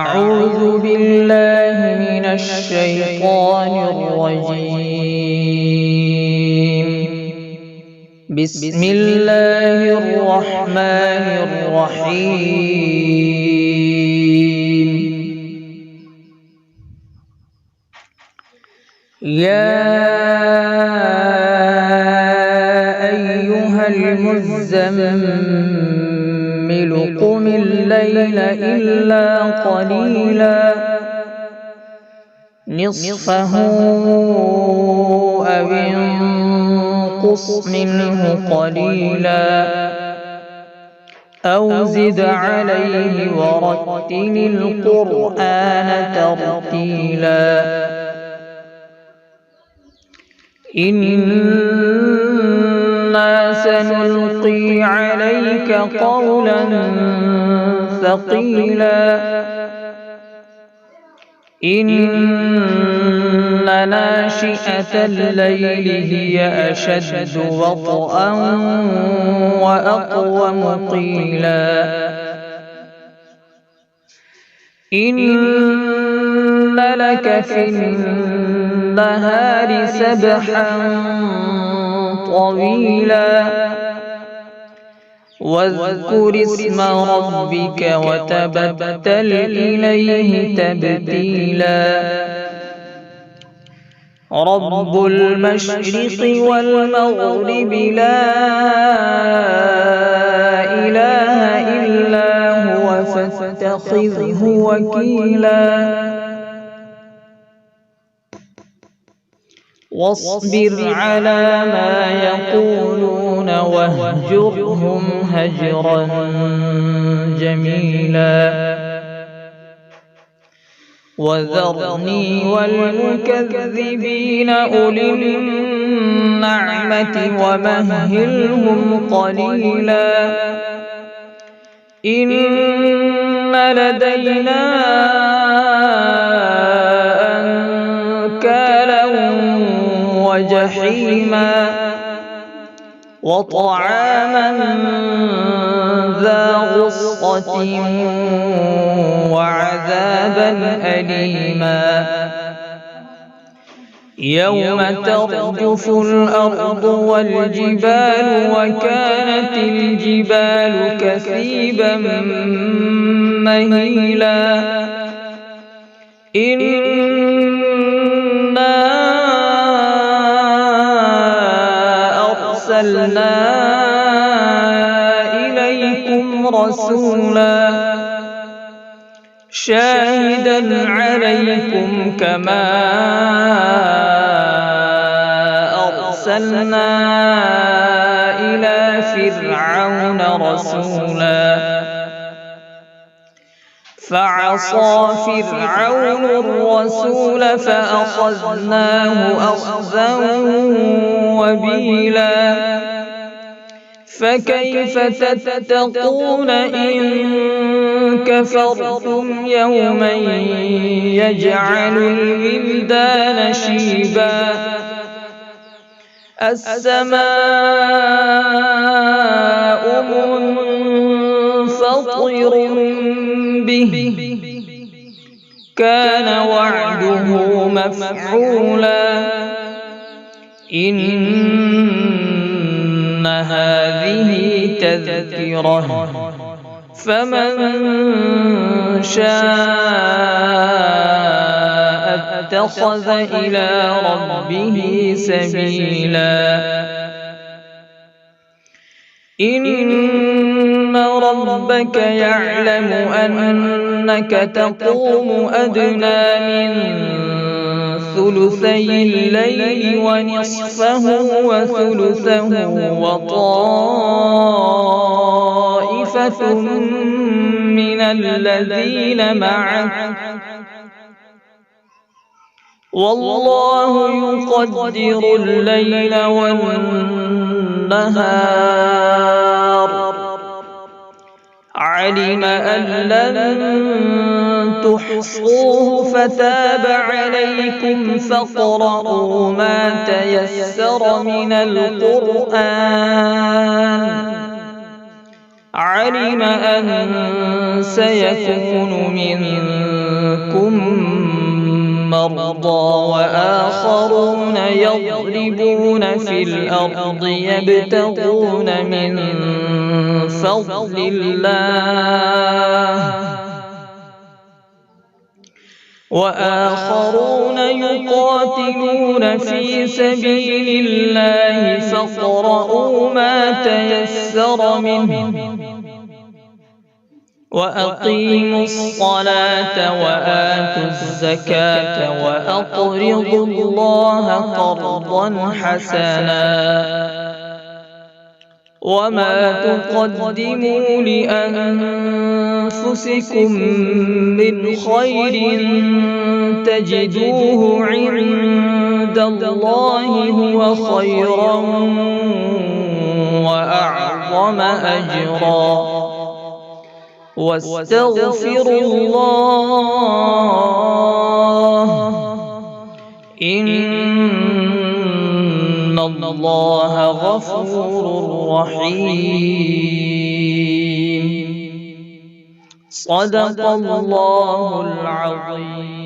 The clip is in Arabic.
أعوذ بالله من الشيطان الرجيم. بسم الله الرحمن الرحيم. يا أيها المزمل قم الليل إلا قليلا نصفه أو انقص منه قليلا أو زد عليه ورتل القرآن ترتيلا إنا سنلقي عليك قولا ثقيلا إن ناشئة الليل هي أشد وطئا وأقوم قيلا إن لك في النهار سبحا طويلا واذكر اسم ربك وتبتل إليه تبتيلا رب المشرق والمغرب لا إله إلا هو فاتخذه وكيلا واصبر على ما يقولون واهجرهم هجرا جميلا وذرني والمكذبين أولي النعمة ومهلهم قليلا إن لدينا أنكالا وجحيما وطعاما ذا غصة وعذابا أليما يوم ترجف الأرض والجبال وكانت الجبال كثيبا مهيلا إنا أرسلنا إليكم رسولا شاهدا عليكم كما أرسلنا إلى فرعون رسولا فعصى فرعون الرسول فأخذناه أخذا وبيلا فكيف تتقون إن كفرتم يوما يجعل الولدان شيبا السماء منفطر به كان وعده مفعولا إن هذه تذكرة فمن شاء اتخذ إلى ربه سبيلا إن ربك يعلم أنك تقوم أدنى من ثلثي الليل ونصفه وثلثه وطائفة من الذين معك والله يقدر الليل والنهار علم أن لن تحصوه فتاب عليكم فاقرؤوا ما تيسر من القرآن علم أن سيكون منكم منكم مرضى وآخرون يضربون في الأرض يبتغون من فضل الله وآخرون يقاتلون في سبيل الله فاقرؤوا ما تيسر منه وأقيموا الصلاة وآتوا الزكاة وأقرضوا الله قرضا حسنا وما تقدموا لأنفسكم من خير تجدوه عند الله هو خيرا وأعظم أجرا واستغفروا الله إن الله غفور رحيم. صدق الله العظيم.